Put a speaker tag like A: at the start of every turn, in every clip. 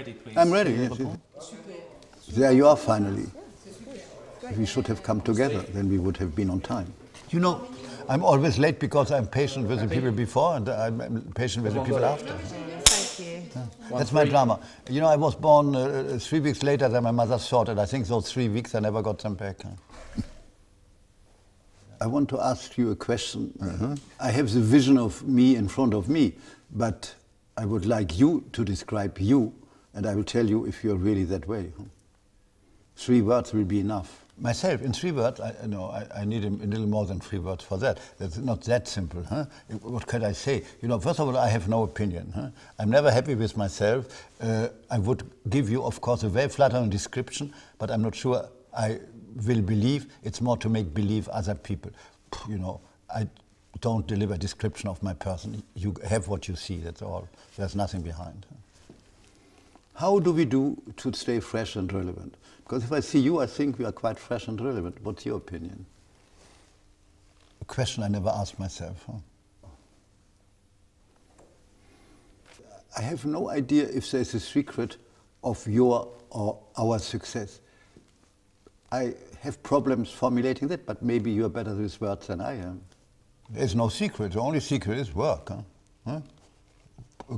A: ready, please.
B: I'm ready, yes, yes. There you are, finally. We should have come together, then we would have been on time. You know, I'm always late because I'm patient with the people before and I'm patient with the people after.
C: Thank you.
B: That's my drama. You know, I was born 3 weeks later than my mother thought, and I think those 3 weeks I never got them back. I want to ask you a question. I have the vision of me in front of me, but I would like you to describe you, and I will tell you if you're really that way. 3 words will be enough. Myself, in 3 words, I need a little more than 3 words for that. That's not that simple. What can I say? You know, first of all, I have no opinion. I'm never happy with myself. I would give you, of course, a very flattering description, but I'm not sure I will believe. It's more to make believe other people. You know, I don't deliver a description of my person. You have what you see, that's all. There's nothing behind. How do we do to stay fresh and relevant? Because if I see you, I think we are quite fresh and relevant. What's your opinion? A question I never asked myself. I have no idea if there's a secret of your or our success. I have problems formulating that, but maybe you're better with words than I am. There's no secret. The only secret is work.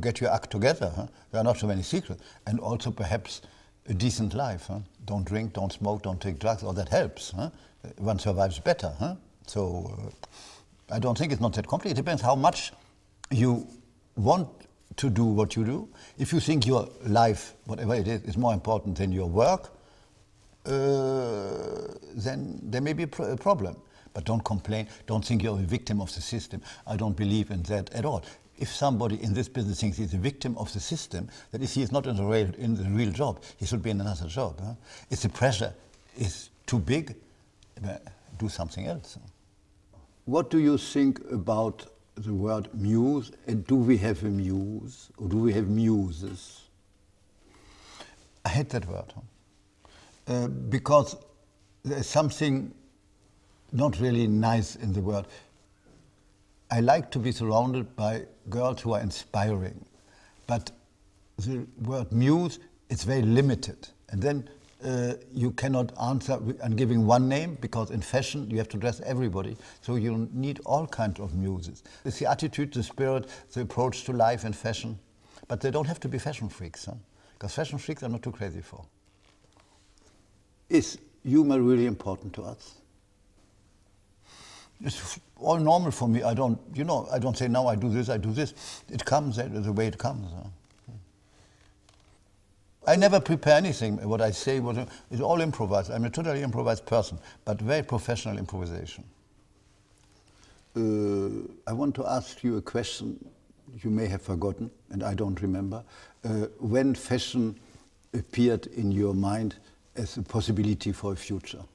B: Get your act together. There are not so many secrets. And also perhaps a decent life. Don't drink, don't smoke, don't take drugs. All that helps. One survives better. So I don't think it's not that complicated. It depends how much you want to do what you do. If you think your life, whatever it is more important than your work, then there may be a problem. But don't complain. Don't think you're a victim of the system. I don't believe in that at all. If somebody in this business thinks he's a victim of the system, that is, he is not in the real job. He should be in another job. If the pressure is too big, do something else. What do you think about the word muse? And do we have a muse? Or do we have muses? I hate that word. Because there's something not really nice in the word. I like to be surrounded by girls who are inspiring, but the word muse is very limited. And then you cannot answer and giving one name, because in fashion you have to dress everybody. So you need all kinds of muses. It's the attitude, the spirit, the approach to life and fashion. But they don't have to be fashion freaks, because fashion freaks I'm not too crazy for. Is humor really important to us? It's all normal for me. I don't say now I do this, I do this. It comes the way it comes. I never prepare anything. What I say is all improvised. I'm a totally improvised person, but very professional improvisation. I want to ask you a question you may have forgotten, and I don't remember. When fashion appeared in your mind as a possibility for a future?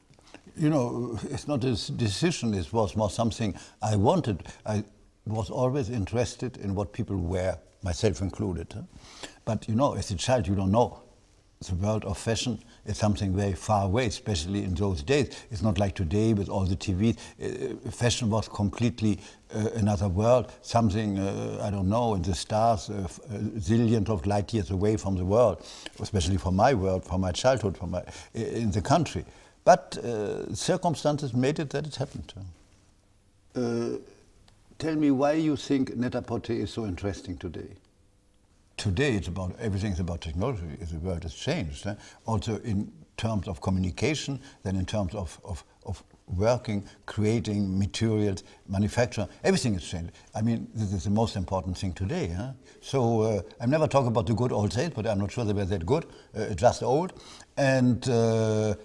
B: You know, it's not a decision, it was more something I wanted. I was always interested in what people wear, myself included. But you know, as a child, you don't know. The world of fashion is something very far away, especially in those days. It's not like today with all the TVs. Fashion was completely another world, something, I don't know, in the stars, zillions of light years away from the world, especially from my world, from my childhood, in the country. But circumstances made it that it happened. Tell me why you think net-a-porter is so interesting today. Today it's about, everything's about technology. The world has changed. Also in terms of communication, then in terms of working, creating materials, manufacture, everything has changed. I mean, this is the most important thing today. So I never talk about the good old days, but I'm not sure they were that good, just old. And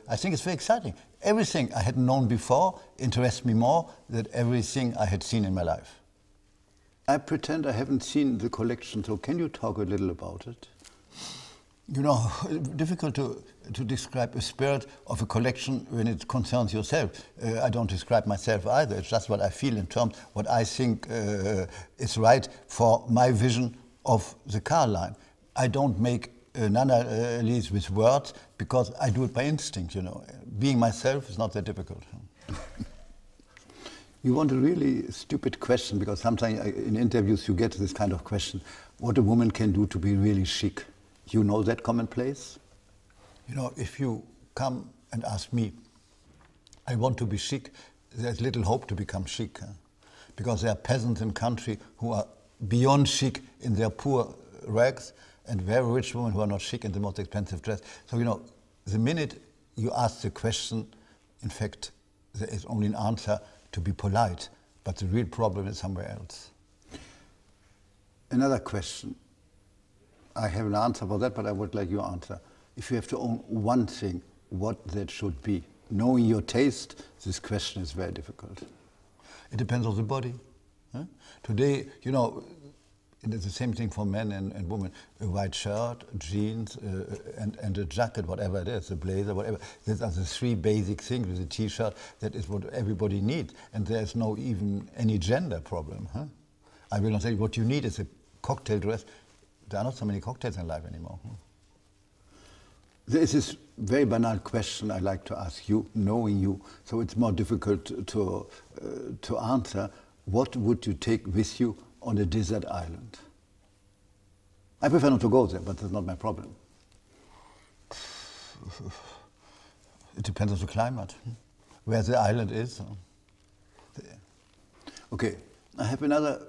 B: I think it's very exciting. Everything I had known before interests me more than everything I had seen in my life. I pretend I haven't seen the collection, so can you talk a little about it? You know, difficult to describe a spirit of a collection when it concerns yourself. I don't describe myself either. It's just what I feel in terms of what I think is right for my vision of the Karl line. I don't make an analysis with words because I do it by instinct, you know. Being myself is not that difficult. You want a really stupid question, because sometimes in interviews you get this kind of question, what a woman can do to be really chic. You know that commonplace? You know, if you come and ask me, I want to be chic, there's little hope to become chic. Because there are peasants in country who are beyond chic in their poor rags, and very rich women who are not chic in the most expensive dress. So, you know, the minute you ask the question, in fact, there is only an answer to be polite, but the real problem is somewhere else. Another question. I have an answer for that, but I would like your answer. If you have to own one thing, what that should be? Knowing your taste, this question is very difficult. It depends on the body. Huh? Today, you know, it's the same thing for men and women. A white shirt, jeans, and a jacket, whatever it is, a blazer, whatever. These are the three basic things with a t-shirt. That is what everybody needs. And there's no even any gender problem. Huh? I will not say what you need is a cocktail dress. There are not so many cocktails in life anymore. Huh? There is this very banal question I like to ask you, knowing you, so it's more difficult to answer. What would you take with you on a desert island? I prefer not to go there, but that's not my problem. It depends on the climate, where the island is. Okay, I have another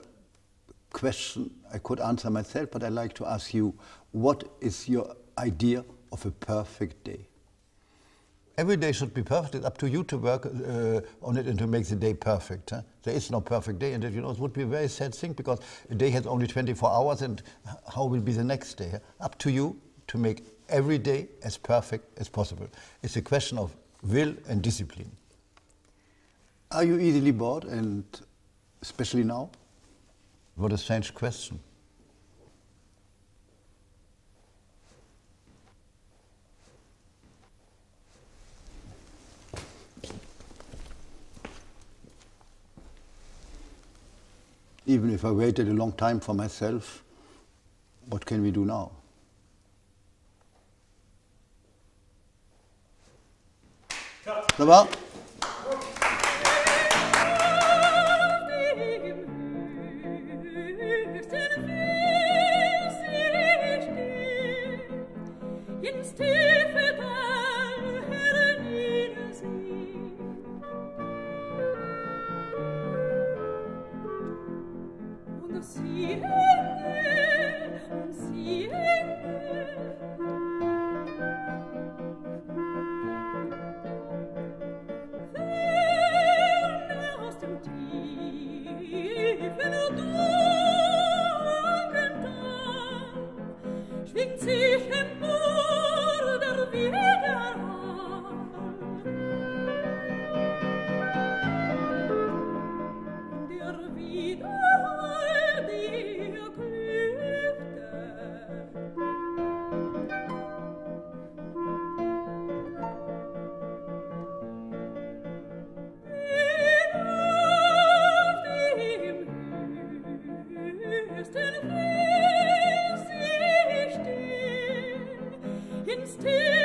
B: question I could answer myself, but I'd like to ask you, what is your idea of a perfect day? Every day should be perfect. It's up to you to work on it and to make the day perfect. Huh? There is no perfect day, and you know, it would be a very sad thing because a day has only 24 hours, and how will be the next day? Huh? Up to you to make every day as perfect as possible. It's a question of will and discipline. Are you easily bored, and especially now? What a strange question. Even if I waited a long time for myself, what can we do now? Ça va?
A: Still